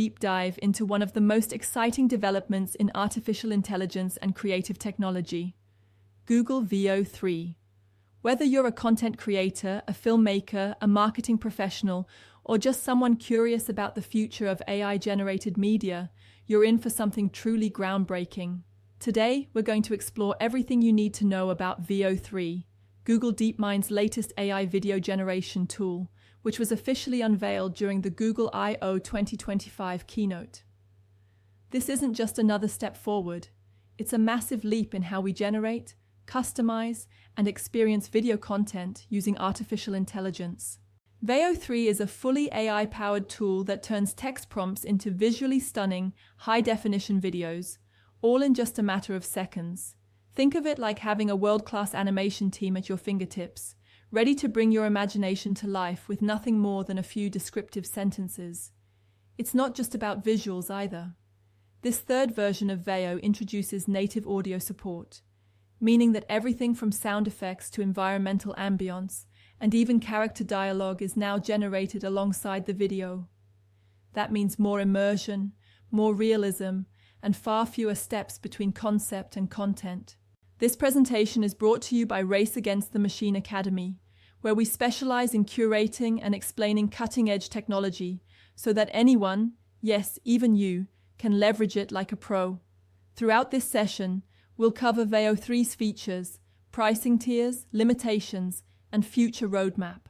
deep dive into one of the most exciting developments in artificial intelligence and creative technology, Google Veo 3. Whether you're a content creator, a filmmaker, a marketing professional, or just someone curious about the future of AI-generated media, you're in for something truly groundbreaking. Today, we're going to explore everything you need to know about Veo 3, Google DeepMind's latest AI video generation tool, which was officially unveiled during the Google I/O 2025 keynote. This isn't just another step forward. It's a massive leap in how we generate, customize, and experience video content using artificial intelligence. Veo 3 is a fully AI-powered tool that turns text prompts into visually stunning, high-definition videos, all in just a matter of seconds. Think of it like having a world-class animation team at your fingertips, ready to bring your imagination to life with nothing more than a few descriptive sentences. It's not just about visuals either. This third version of Veo introduces native audio support, meaning that everything from sound effects to environmental ambience and even character dialogue is now generated alongside the video. That means more immersion, more realism, and far fewer steps between concept and content. This presentation is brought to you by Race Against the Machine Academy, where we specialize in curating and explaining cutting-edge technology so that anyone, yes, even you, can leverage it like a pro. Throughout this session, we'll cover Veo 3's features, pricing tiers, limitations, and future roadmap.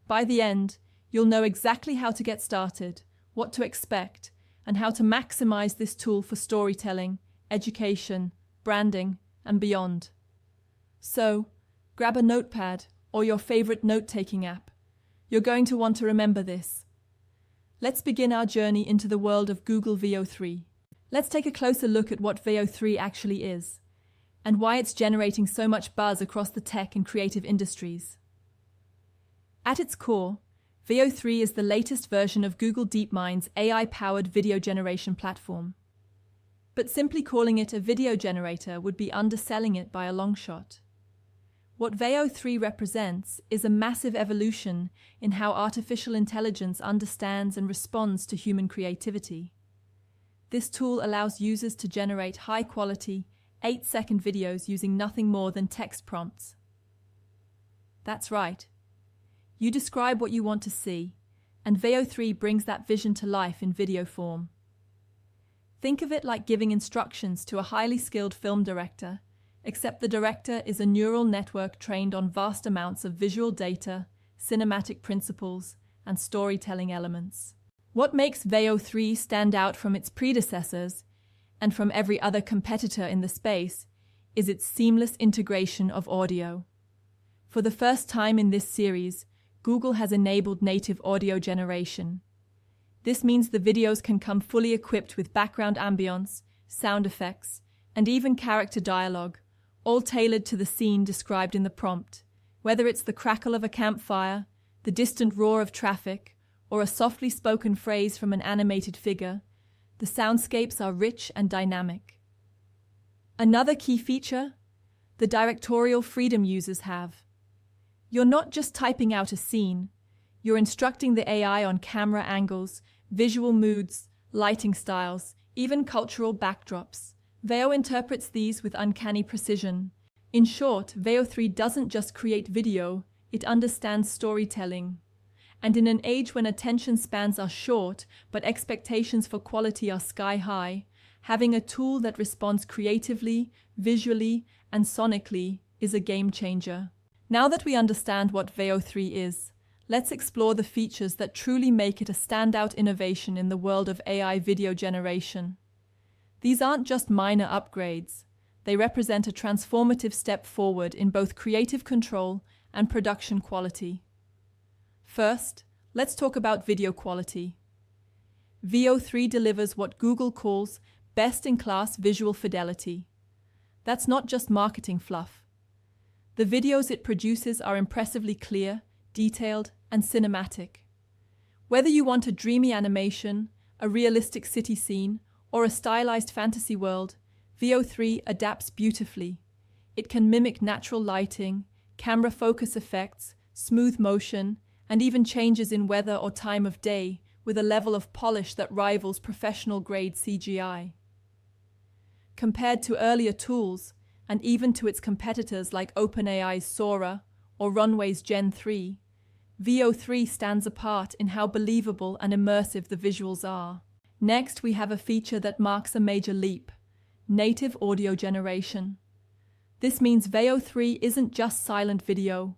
By the end, you'll know exactly how to get started, what to expect, and how to maximize this tool for storytelling, education, branding, and beyond. So, grab a notepad or your favorite note-taking app. You're going to want to remember this. Let's begin our journey into the world of Google Veo 3. Let's take a closer look at what Veo 3 actually is, and why it's generating so much buzz across the tech and creative industries. At its core, Veo 3 is the latest version of Google DeepMind's AI-powered video generation platform. But simply calling it a video generator would be underselling it by a long shot. What Veo 3 represents is a massive evolution in how artificial intelligence understands and responds to human creativity. This tool allows users to generate high-quality, 8-second videos using nothing more than text prompts. That's right. You describe what you want to see, and Veo 3 brings that vision to life in video form. Think of it like giving instructions to a highly skilled film director, except the director is a neural network trained on vast amounts of visual data, cinematic principles, and storytelling elements. What makes Veo 3 stand out from its predecessors, and from every other competitor in the space, is its seamless integration of audio. For the first time in this series, Google has enabled native audio generation. This means the videos can come fully equipped with background ambience, sound effects, and even character dialogue, all tailored to the scene described in the prompt. Whether it's the crackle of a campfire, the distant roar of traffic, or a softly spoken phrase from an animated figure, the soundscapes are rich and dynamic. Another key feature: the directorial freedom users have. You're not just typing out a scene, you're instructing the AI on camera angles, visual moods, lighting styles, even cultural backdrops. Veo interprets these with uncanny precision. In short, Veo 3 doesn't just create video, it understands storytelling. And in an age when attention spans are short, but expectations for quality are sky-high, having a tool that responds creatively, visually, and sonically is a game-changer. Now that we understand what Veo 3 is, let's explore the features that truly make it a standout innovation in the world of AI video generation. These aren't just minor upgrades. They represent a transformative step forward in both creative control and production quality. First, let's talk about video quality. Veo 3 delivers what Google calls best-in-class visual fidelity. That's not just marketing fluff. The videos it produces are impressively clear, detailed, and cinematic. Whether you want a dreamy animation, a realistic city scene, or a stylized fantasy world, Veo 3 adapts beautifully. It can mimic natural lighting, camera focus effects, smooth motion, and even changes in weather or time of day with a level of polish that rivals professional-grade CGI. Compared to earlier tools, and even to its competitors like OpenAI's Sora or Runway's Gen 3, Veo 3 stands apart in how believable and immersive the visuals are. Next, we have a feature that marks a major leap: native audio generation. This means Veo 3 isn't just silent video.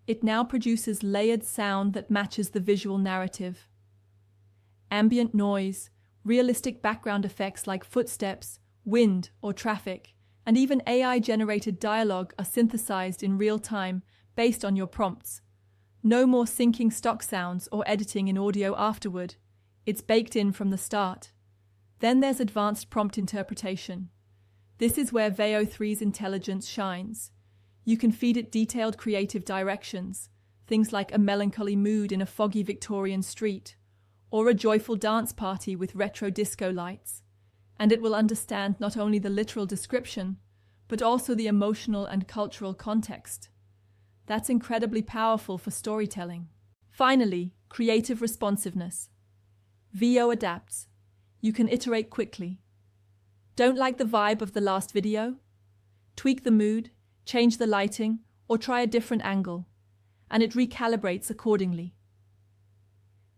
It now produces layered sound that matches the visual narrative. Ambient noise, realistic background effects like footsteps, wind, or traffic, and even AI-generated dialogue are synthesized in real time based on your prompts. No more syncing stock sounds or editing in audio afterward. It's baked in from the start. Then there's advanced prompt interpretation. This is where Veo 3's intelligence shines. You can feed it detailed creative directions, things like a melancholy mood in a foggy Victorian street, or a joyful dance party with retro disco lights. And it will understand not only the literal description, but also the emotional and cultural context. That's incredibly powerful for storytelling. Finally, creative responsiveness. Veo adapts. You can iterate quickly. Don't like the vibe of the last video? Tweak the mood, change the lighting, or try a different angle, and it recalibrates accordingly.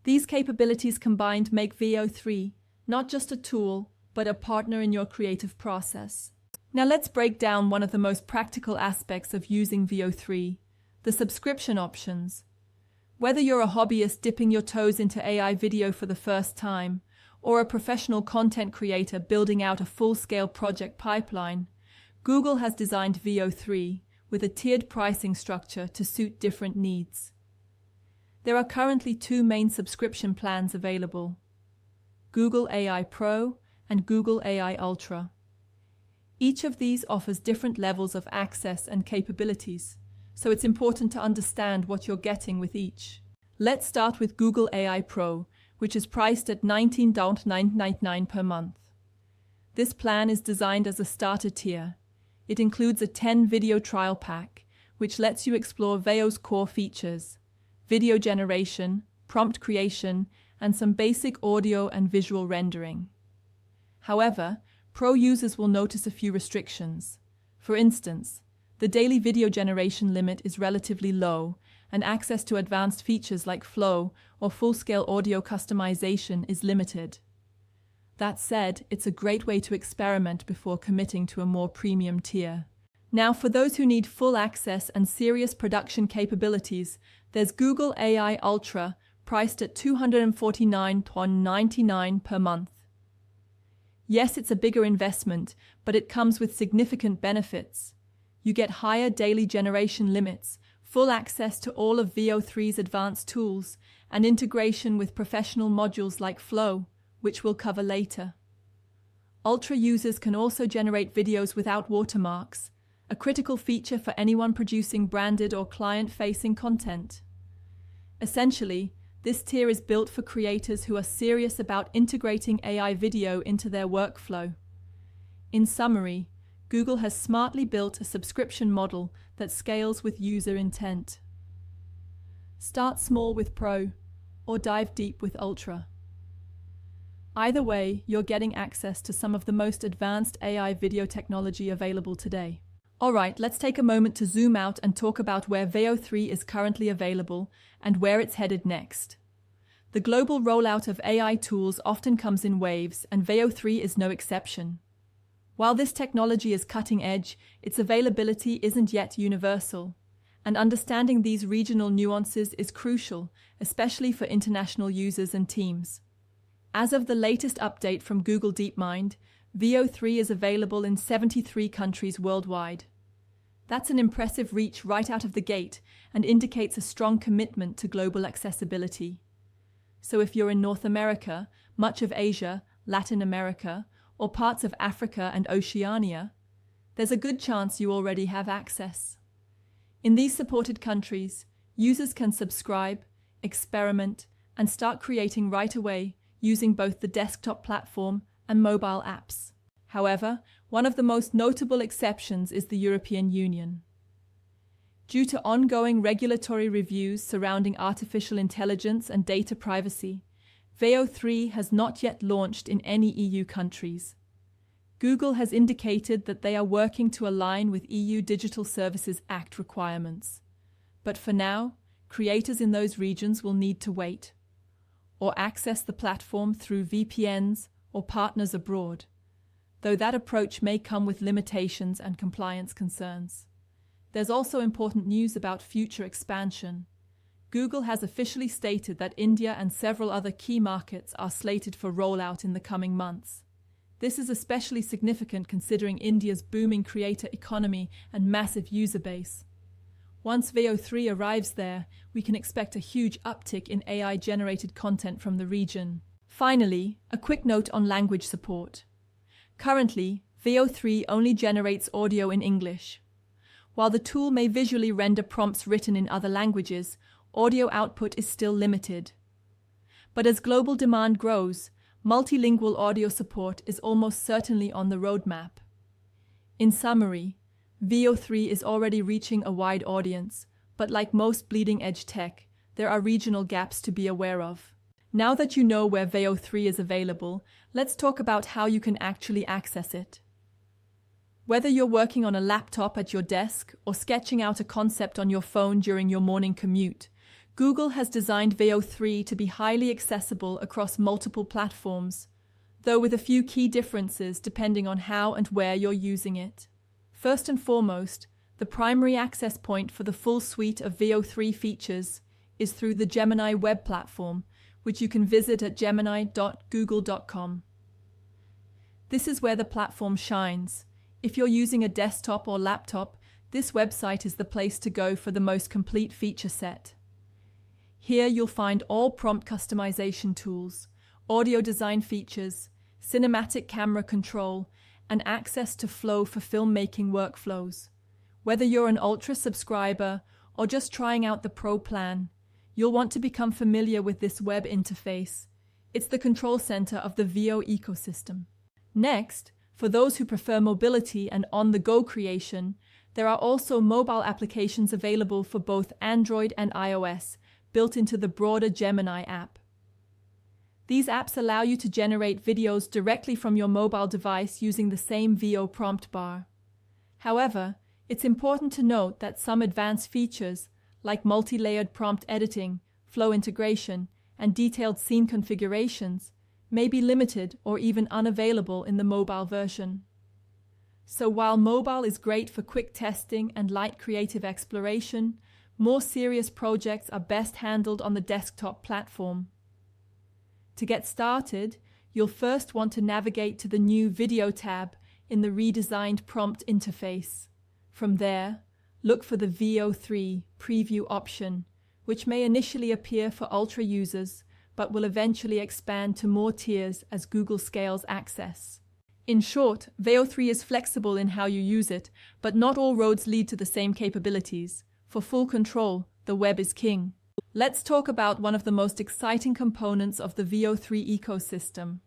These capabilities combined make Veo 3 not just a tool, but a partner in your creative process. Now let's break down one of the most practical aspects of using Veo 3, the subscription options. Whether you're a hobbyist dipping your toes into AI video for the first time, or a professional content creator building out a full-scale project pipeline, Google has designed Veo 3 with a tiered pricing structure to suit different needs. There are currently two main subscription plans available: Google AI Pro and Google AI Ultra. Each of these offers different levels of access and capabilities, so it's important to understand what you're getting with each. Let's start with Google AI Pro, which is priced at $19.99 per month. This plan is designed as a starter tier. It includes a 10-video trial pack, which lets you explore Veo's core features: video generation, prompt creation, and some basic audio and visual rendering. However, Pro users will notice a few restrictions. For instance, the daily video generation limit is relatively low, and access to advanced features like flow or full-scale audio customization is limited. That said, it's a great way to experiment before committing to a more premium tier. Now, for those who need full access and serious production capabilities, there's Google AI Ultra, priced at $249.99 per month. Yes, it's a bigger investment, but it comes with significant benefits. You get higher daily generation limits, full access to all of Veo 3's advanced tools, and integration with professional modules like Flow, which we'll cover later. Ultra users can also generate videos without watermarks, a critical feature for anyone producing branded or client-facing content. Essentially, this tier is built for creators who are serious about integrating AI video into their workflow. In summary, Google has smartly built a subscription model that scales with user intent. Start small with Pro, or dive deep with Ultra. Either way, you're getting access to some of the most advanced AI video technology available today. Alright, let's take a moment to zoom out and talk about where Veo 3 is currently available and where it's headed next. The global rollout of AI tools often comes in waves, and Veo 3 is no exception. While this technology is cutting edge, its availability isn't yet universal, and understanding these regional nuances is crucial, especially for international users and teams. As of the latest update from Google DeepMind, Veo 3 is available in 73 countries worldwide. That's an impressive reach right out of the gate and indicates a strong commitment to global accessibility. So if you're in North America, much of Asia, Latin America, or parts of Africa and Oceania, there's a good chance you already have access. In these supported countries, users can subscribe, experiment, and start creating right away using both the desktop platform and mobile apps. However, one of the most notable exceptions is the European Union. Due to ongoing regulatory reviews surrounding artificial intelligence and data privacy, Veo 3 has not yet launched in any EU countries. Google has indicated that they are working to align with EU Digital Services Act requirements. But for now, creators in those regions will need to wait, or access the platform through VPNs or partners abroad, though that approach may come with limitations and compliance concerns. There's also important news about future expansion. Google has officially stated that India and several other key markets are slated for rollout in the coming months. This is especially significant considering India's booming creator economy and massive user base. Once Veo 3 arrives there, we can expect a huge uptick in AI-generated content from the region. Finally, a quick note on language support. Currently, Veo 3 only generates audio in English. While the tool may visually render prompts written in other languages, audio output is still limited. But as global demand grows, multilingual audio support is almost certainly on the roadmap. In summary, Veo 3 is already reaching a wide audience, but like most bleeding-edge tech, there are regional gaps to be aware of. Now that you know where Veo 3 is available, let's talk about how you can actually access it. Whether you're working on a laptop at your desk or sketching out a concept on your phone during your morning commute, Google has designed Veo 3 to be highly accessible across multiple platforms, though with a few key differences depending on how and where you're using it. First and foremost, the primary access point for the full suite of Veo 3 features is through the Gemini web platform, which you can visit at gemini.google.com. This is where the platform shines. If you're using a desktop or laptop, this website is the place to go for the most complete feature set. Here you'll find all prompt customization tools, audio design features, cinematic camera control, and access to Flow for filmmaking workflows. Whether you're an Ultra subscriber or just trying out the Pro plan, you'll want to become familiar with this web interface. It's the control center of the Veo ecosystem. Next, for those who prefer mobility and on-the-go creation, there are also mobile applications available for both Android and iOS, built into the broader Gemini app. These apps allow you to generate videos directly from your mobile device using the same Veo prompt bar. However, it's important to note that some advanced features, like multi-layered prompt editing, flow integration, and detailed scene configurations, may be limited or even unavailable in the mobile version. So while mobile is great for quick testing and light creative exploration, more serious projects are best handled on the desktop platform. To get started, you'll first want to navigate to the new Video tab in the redesigned prompt interface. From there, look for the Veo 3 preview option, which may initially appear for Ultra users, but will eventually expand to more tiers as Google scales access. In short, Veo 3 is flexible in how you use it, but not all roads lead to the same capabilities. For full control, the web is king. Let's talk about one of the most exciting components of the Veo 3 ecosystem,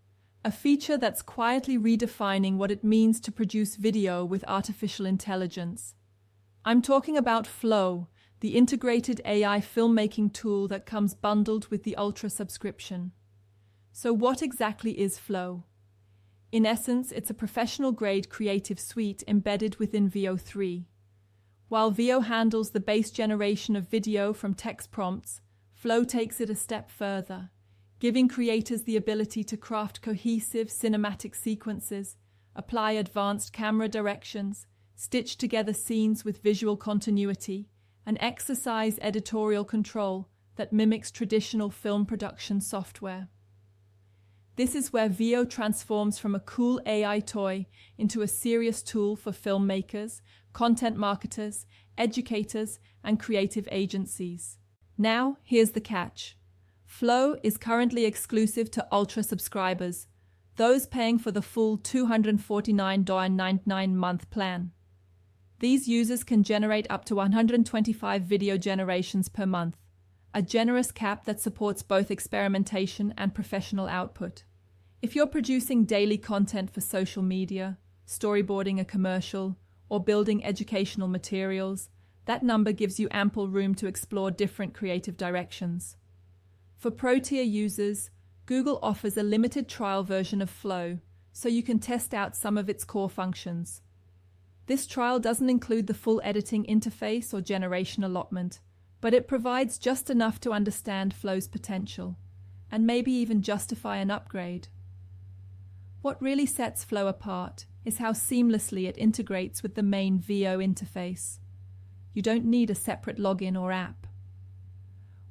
a feature that's quietly redefining what it means to produce video with artificial intelligence. I'm talking about Flow, the integrated AI filmmaking tool that comes bundled with the Ultra subscription. So what exactly is Flow? In essence, it's a professional-grade creative suite embedded within Veo 3. While Veo handles the base generation of video from text prompts, Flow takes it a step further, giving creators the ability to craft cohesive cinematic sequences, apply advanced camera directions, stitch together scenes with visual continuity, and exercise editorial control that mimics traditional film production software. This is where Veo transforms from a cool AI toy into a serious tool for filmmakers, content marketers, educators, and creative agencies. Now, here's the catch. Flow is currently exclusive to Ultra subscribers, those paying for the full $249.99 month plan. These users can generate up to 125 video generations per month, a generous cap that supports both experimentation and professional output. If you're producing daily content for social media, storyboarding a commercial, or building educational materials, that number gives you ample room to explore different creative directions. For pro-tier users, Google offers a limited trial version of Flow, so you can test out some of its core functions. This trial doesn't include the full editing interface or generation allotment, but it provides just enough to understand Flow's potential, and maybe even justify an upgrade. What really sets Flow apart is how seamlessly it integrates with the main Veo interface. You don't need a separate login or app.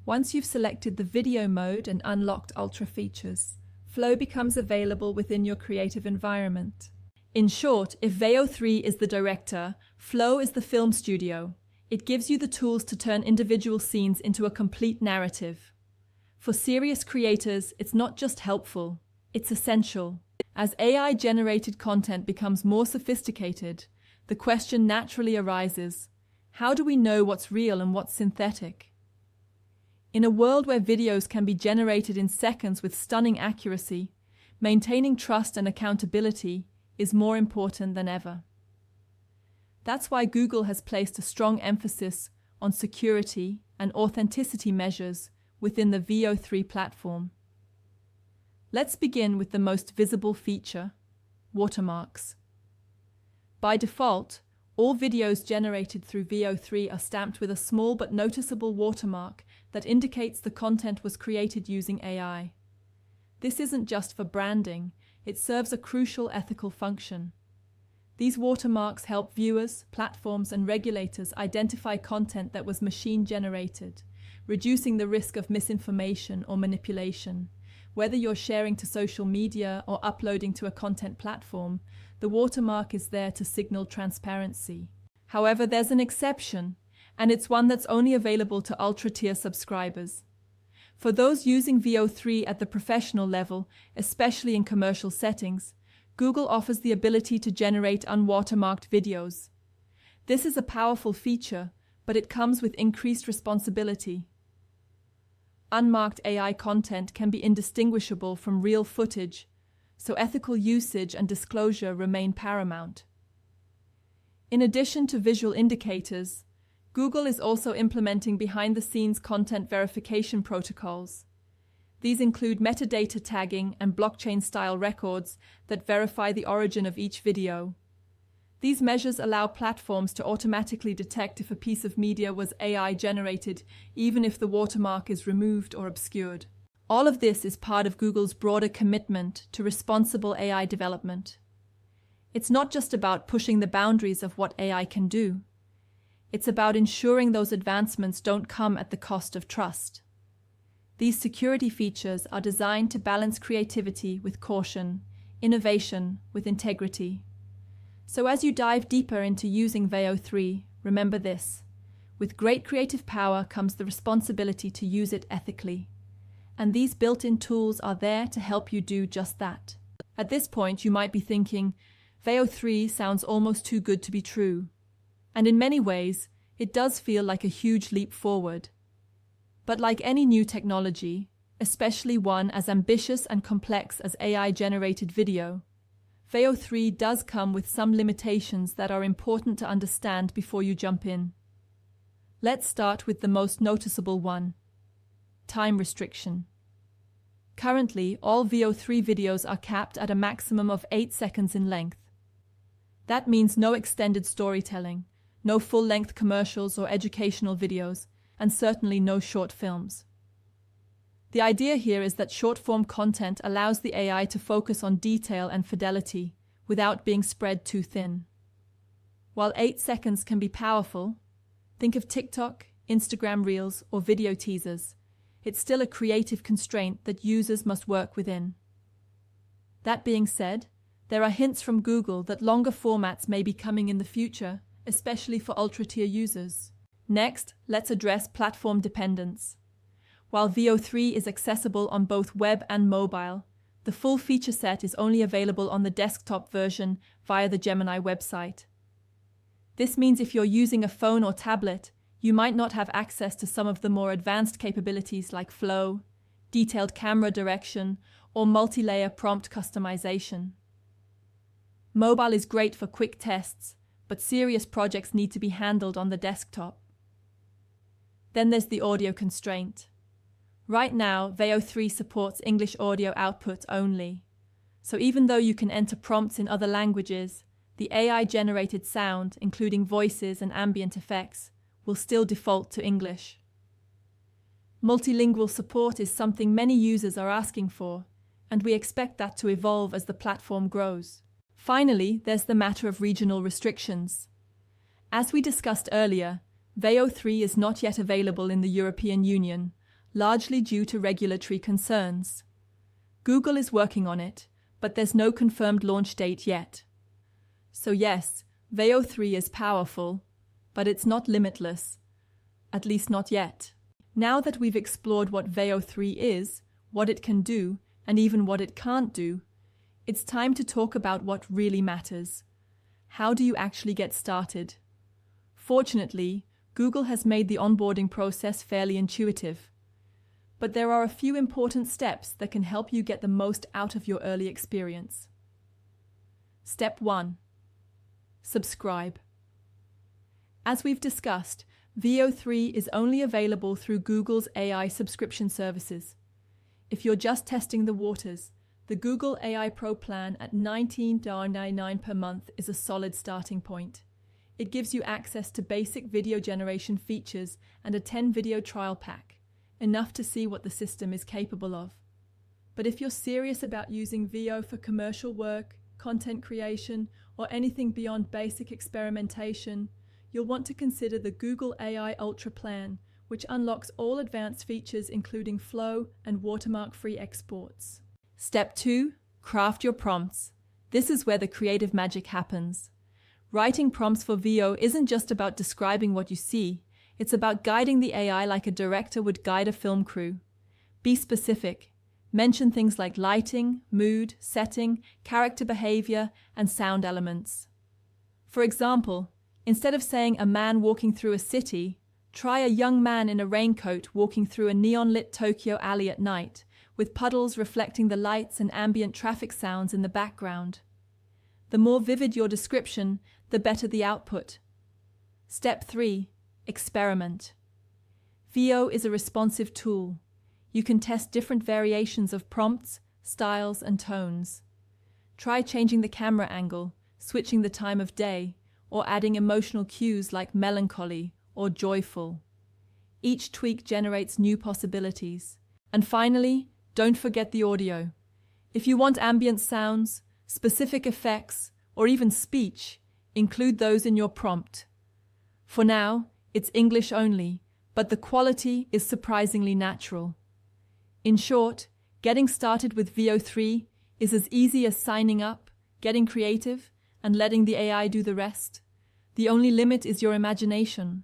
Once you've selected the video mode and unlocked Ultra features, Flow becomes available within your creative environment. In short, if Veo 3 is the director, Flow is the film studio. It gives you the tools to turn individual scenes into a complete narrative. For serious creators, it's not just helpful, it's essential. As AI-generated content becomes more sophisticated, the question naturally arises, how do we know what's real and what's synthetic? In a world where videos can be generated in seconds with stunning accuracy, maintaining trust and accountability is more important than ever. That's why Google has placed a strong emphasis on security and authenticity measures within the Veo 3 platform. Let's begin with the most visible feature, watermarks. By default, all videos generated through Veo 3 are stamped with a small but noticeable watermark that indicates the content was created using AI. This isn't just for branding, it serves a crucial ethical function. These watermarks help viewers, platforms, and regulators identify content that was machine-generated, reducing the risk of misinformation or manipulation. Whether you're sharing to social media or uploading to a content platform, the watermark is there to signal transparency. However, there's an exception, and it's one that's only available to ultra-tier subscribers. For those using Veo 3 at the professional level, especially in commercial settings, Google offers the ability to generate unwatermarked videos. This is a powerful feature, but it comes with increased responsibility. Unmarked AI content can be indistinguishable from real footage, so ethical usage and disclosure remain paramount. In addition to visual indicators, Google is also implementing behind-the-scenes content verification protocols. These include metadata tagging and blockchain-style records that verify the origin of each video. These measures allow platforms to automatically detect if a piece of media was AI-generated, even if the watermark is removed or obscured. All of this is part of Google's broader commitment to responsible AI development. It's not just about pushing the boundaries of what AI can do. It's about ensuring those advancements don't come at the cost of trust. These security features are designed to balance creativity with caution, innovation with integrity. So as you dive deeper into using Veo 3, remember this: with great creative power comes the responsibility to use it ethically. And these built-in tools are there to help you do just that. At this point, you might be thinking, Veo 3 sounds almost too good to be true. And in many ways, it does feel like a huge leap forward. But like any new technology, especially one as ambitious and complex as AI-generated video, Veo 3 does come with some limitations that are important to understand before you jump in. Let's start with the most noticeable one: time restriction. Currently, all Veo 3 videos are capped at a maximum of 8 seconds in length. That means no extended storytelling, no full-length commercials or educational videos, and certainly no short films. The idea here is that short-form content allows the AI to focus on detail and fidelity without being spread too thin. While 8 seconds can be powerful, think of TikTok, Instagram Reels, or video teasers, it's still a creative constraint that users must work within. That being said, there are hints from Google that longer formats may be coming in the future, especially for ultra-tier users. Next, let's address platform dependence. While Veo 3 is accessible on both web and mobile, the full feature set is only available on the desktop version via the Gemini website. This means if you're using a phone or tablet, you might not have access to some of the more advanced capabilities like flow, detailed camera direction, or multi-layer prompt customization. Mobile is great for quick tests, but serious projects need to be handled on the desktop. Then there's the audio constraint. Right now, Veo 3 supports English audio output only. So even though you can enter prompts in other languages, the AI-generated sound, including voices and ambient effects, will still default to English. Multilingual support is something many users are asking for, and we expect that to evolve as the platform grows. Finally, there's the matter of regional restrictions. As we discussed earlier, Veo 3 is not yet available in the European Union, largely due to regulatory concerns. Google is working on it, but there's no confirmed launch date yet. So yes, Veo 3 is powerful, but it's not limitless, at least not yet. Now that we've explored what Veo 3 is, what it can do, and even what it can't do, it's time to talk about what really matters. How do you actually get started? Fortunately, Google has made the onboarding process fairly intuitive. But there are a few important steps that can help you get the most out of your early experience. Step 1. Subscribe. As we've discussed, Veo 3 is only available through Google's AI subscription services. If you're just testing the waters, the Google AI Pro plan at $19.99 per month is a solid starting point. It gives you access to basic video generation features and a 10-video trial pack, enough to see what the system is capable of. But if you're serious about using Veo for commercial work, content creation, or anything beyond basic experimentation, you'll want to consider the Google AI Ultra plan, which unlocks all advanced features including flow and watermark-free exports. Step 2. Craft your prompts. This is where the creative magic happens. Writing prompts for Veo isn't just about describing what you see, it's about guiding the AI like a director would guide a film crew. Be specific. Mention things like lighting, mood, setting, character behavior, and sound elements. For example, instead of saying a man walking through a city, try a young man in a raincoat walking through a neon-lit Tokyo alley at night, with puddles reflecting the lights and ambient traffic sounds in the background. The more vivid your description, the better the output. Step 3. Experiment. Veo is a responsive tool. You can test different variations of prompts, styles, and tones. Try changing the camera angle, switching the time of day, or adding emotional cues like melancholy or joyful. Each tweak generates new possibilities. And finally, don't forget the audio. If you want ambient sounds, specific effects, or even speech, include those in your prompt. For now, it's English only, but the quality is surprisingly natural. In short, getting started with Veo 3 is as easy as signing up, getting creative, and letting the AI do the rest. The only limit is your imagination.